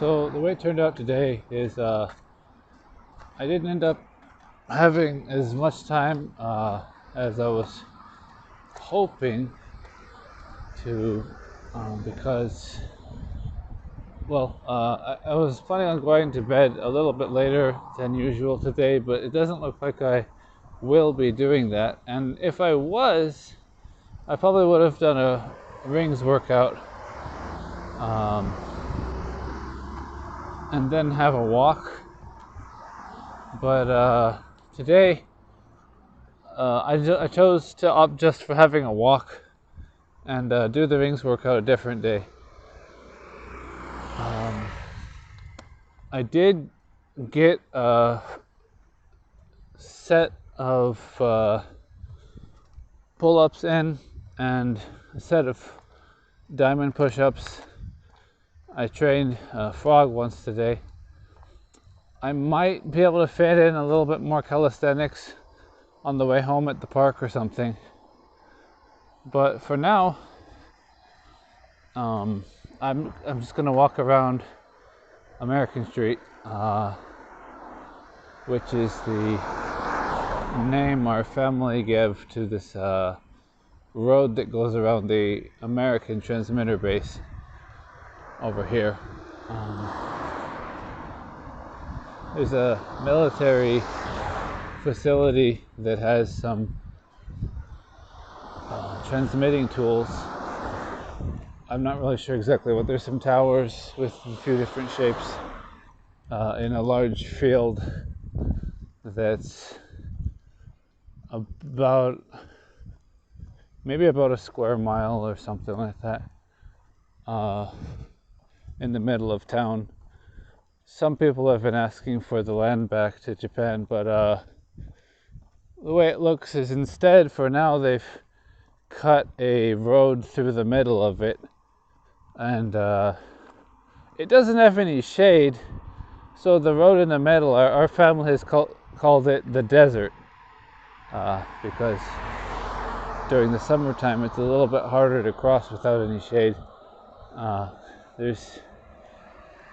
So the way it turned out today is I didn't end up having as much time as I was hoping to, because I was planning on going to bed a little bit later than usual today, but it doesn't look like I will be doing that. And if I was, I probably would have done a rings workout, um, and then have a walk. But today, I chose to opt just for having a walk and do the rings workout a different day. Um, I did get a set of pull-ups in and a set of diamond push-ups. I trained frog once today. I might be able to fit in a little bit more calisthenics on the way home at the park or something. But for now, I'm just gonna walk around American Street, which is the name our family gave to this road that goes around the American transmitter base over here. There's a military facility that has some transmitting tools. I'm not really sure exactly what. There's some towers with a few different shapes in a large field that's about maybe about a square mile or something like that, in the middle of town. Some people have been asking for the land back to Japan, but the way it looks is instead, for now, they've cut a road through the middle of it, and it doesn't have any shade, so the road in the middle, our family has called it the desert, because during the summertime it's a little bit harder to cross without any shade. There's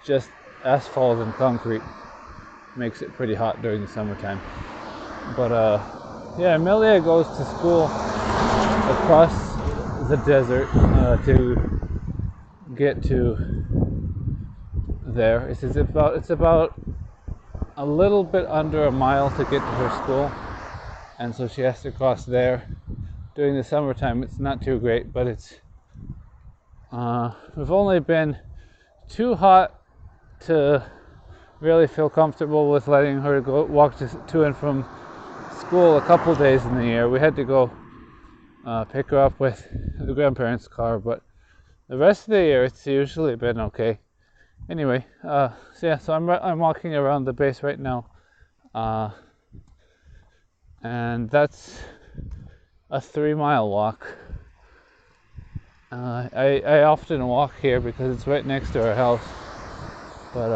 just asphalt and concrete. Makes it pretty hot during the summertime. But yeah, Amelia goes to school across the desert to get to there. It's about a little bit under a mile to get to her school, and so she has to cross there. During the summertime it's not too great, but it's we've only been too hot to really feel comfortable with letting her go walk to and from school a couple days in the year. We had to go pick her up with the grandparents' car, but the rest of the year it's usually been okay. Anyway, so I'm walking around the base right now, and that's a 3-mile walk. I often walk here because it's right next to our house, but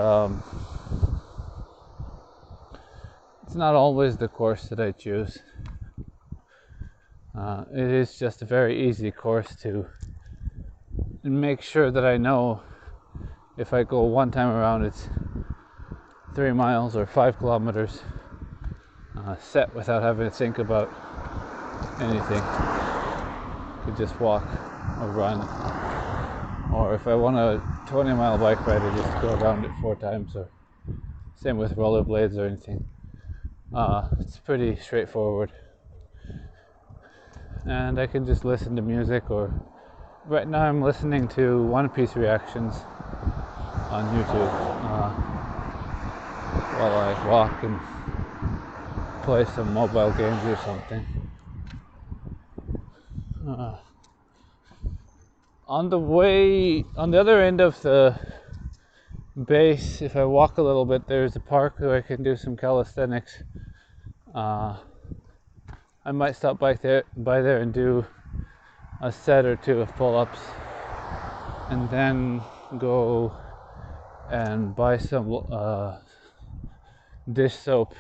it's not always the course that I choose. It is just a very easy course to make sure that I know if I go one time around it's 3 miles or 5 kilometers, set without having to think about anything. I could just walk or run, or if I want a 20-mile bike ride, I just go around it 4 times, or same with rollerblades or anything. It's pretty straightforward, and I can just listen to music, or right now I'm listening to One Piece reactions on YouTube while I walk and play some mobile games or something. On the other end of the base, if I walk a little bit, there's a park where I can do some calisthenics. I might stop by there and do a set or two of pull-ups, and then go and buy some dish soap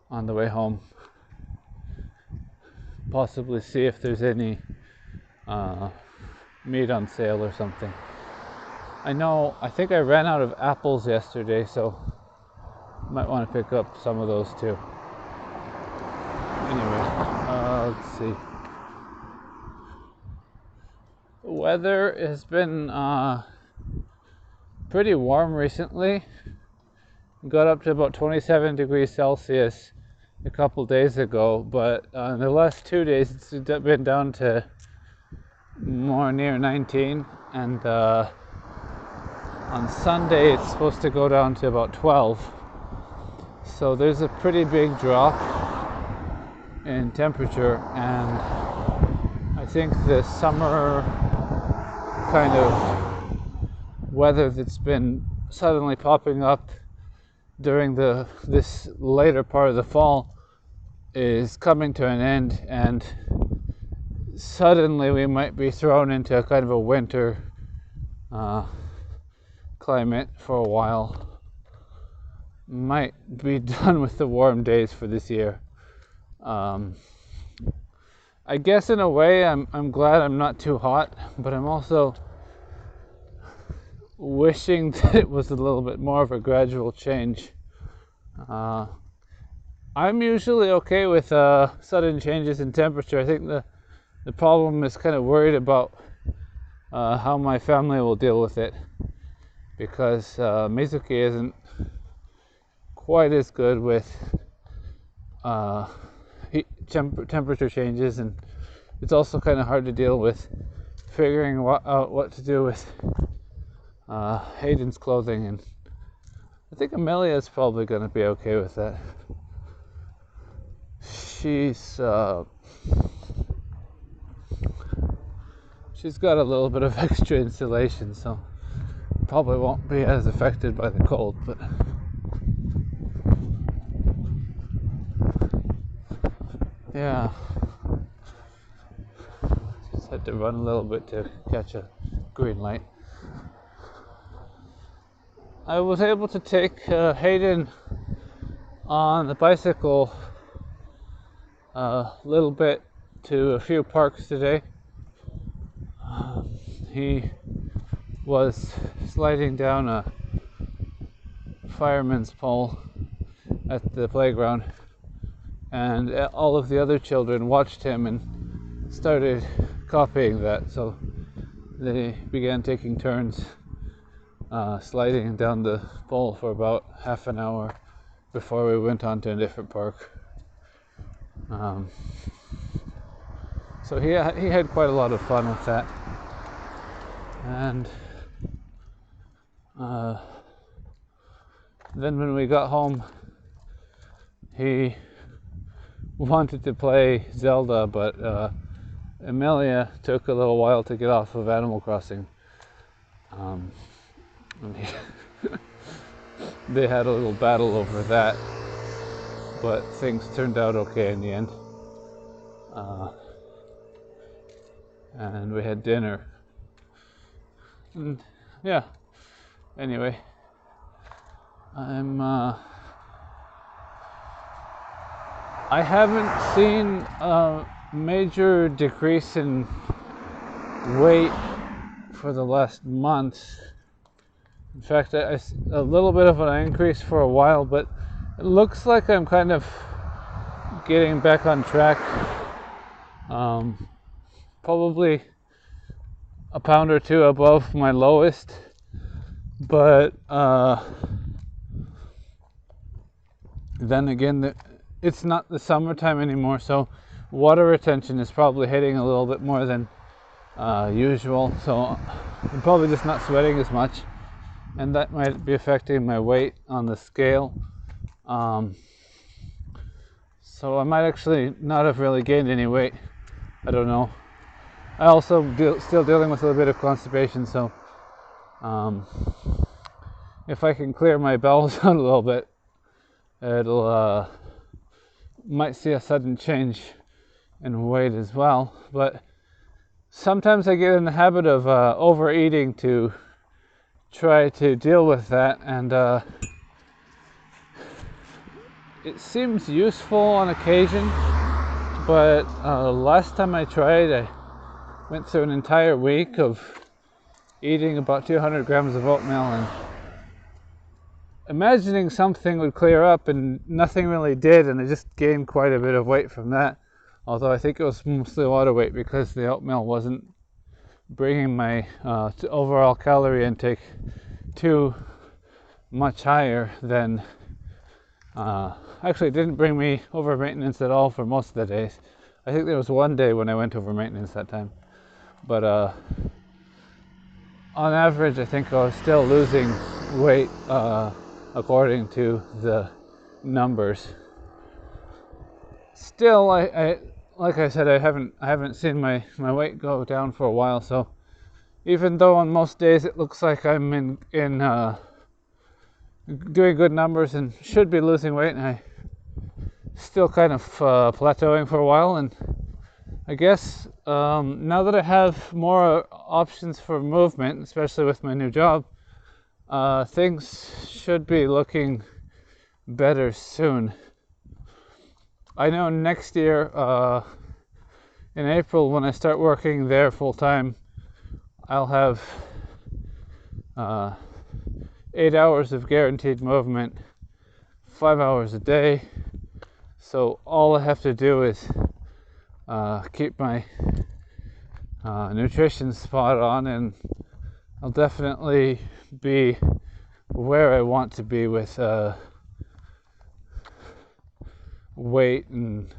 on the way home. Possibly see if there's any meat on sale or something. I think I ran out of apples yesterday, so might want to pick up some of those too. Anyway, let's see. The weather has been pretty warm recently. Got up to about 27 degrees Celsius a couple days ago, but in the last 2 days it's been down to more near 19, and on Sunday it's supposed to go down to about 12. So there's a pretty big drop in temperature, and I think the summer kind of weather that's been suddenly popping up during this later part of the fall is coming to an end, and suddenly we might be thrown into a kind of a winter climate for a while. Might be done with the warm days for this year. I guess in a way I'm glad I'm not too hot, but I'm also wishing that it was a little bit more of a gradual change. I'm usually okay with sudden changes in temperature. I think the problem is kind of worried about how my family will deal with it, because Mizuki isn't quite as good with temperature changes, and it's also kind of hard to deal with figuring out what to do with Hayden's clothing, and I think Amelia is probably going to be okay with that. She's got a little bit of extra insulation, so probably won't be as affected by the cold, but yeah, just had to run a little bit to catch a green light. I was able to take Hayden on the bicycle a little bit to a few parks today. He was sliding down a fireman's pole at the playground, and all of the other children watched him and started copying that, so they began taking turns sliding down the pole for about half an hour before we went on to a different park. So he had quite a lot of fun with that, and then when we got home, he wanted to play Zelda, but Amelia took a little while to get off of Animal Crossing. And they had a little battle over that, but things turned out okay in the end. And we had dinner. And yeah, anyway, I haven't seen a major decrease in weight for the last month. In fact, a little bit of an increase for a while, but it looks like I'm kind of getting back on track. Probably a pound or two above my lowest, but then again, it's not the summertime anymore, so water retention is probably hitting a little bit more than usual, so I'm probably just not sweating as much, and that might be affecting my weight on the scale. So I might actually not have really gained any weight. I don't know. I also still dealing with a little bit of constipation, so if I can clear my bowels out a little bit, it'll might see a sudden change in weight as well. But sometimes I get in the habit of overeating to try to deal with that, and it seems useful on occasion, but last time I tried, I went through an entire week of eating about 200 grams of oatmeal and imagining something would clear up, and nothing really did, and I just gained quite a bit of weight from that. Although I think it was mostly water weight because the oatmeal wasn't bringing my overall calorie intake too much higher than actually it didn't bring me over maintenance at all for most of the days. I think there was one day when I went over maintenance that time, but on average I think I was still losing weight according to the numbers. Still, I like I said, I haven't seen my weight go down for a while, so even though on most days it looks like I'm in doing good numbers and should be losing weight, and I still kind of plateauing for a while. And I guess now that I have more options for movement, especially with my new job, things should be looking better soon. I know next year in April, when I start working there full time, I'll have 8 hours of guaranteed movement, 5 hours a day. So all I have to do is keep my nutrition spot on, and I'll definitely be where I want to be with weight and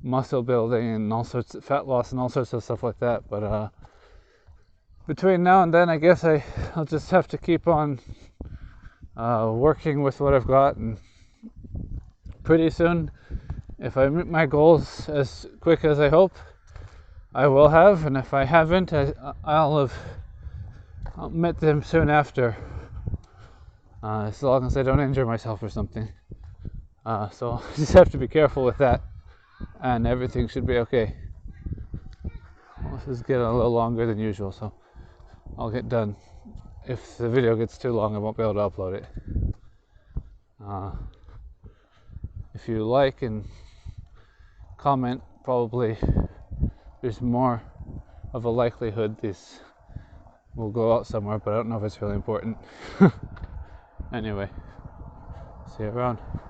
muscle building and all sorts of fat loss and all sorts of stuff like that. But between now and then, I guess I'll just have to keep on working with what I've got, and pretty soon, if I meet my goals as quick as I hope I will have, and if I haven't, I'll met them soon after, as long as I don't injure myself or something. So I just have to be careful with that, and everything should be okay. Well, this is getting a little longer than usual, so I'll get done. If the video gets too long, I won't be able to upload it. If you like and comment, probably there's more of a likelihood this will go out somewhere, but I don't know if it's really important. Anyway, see you around.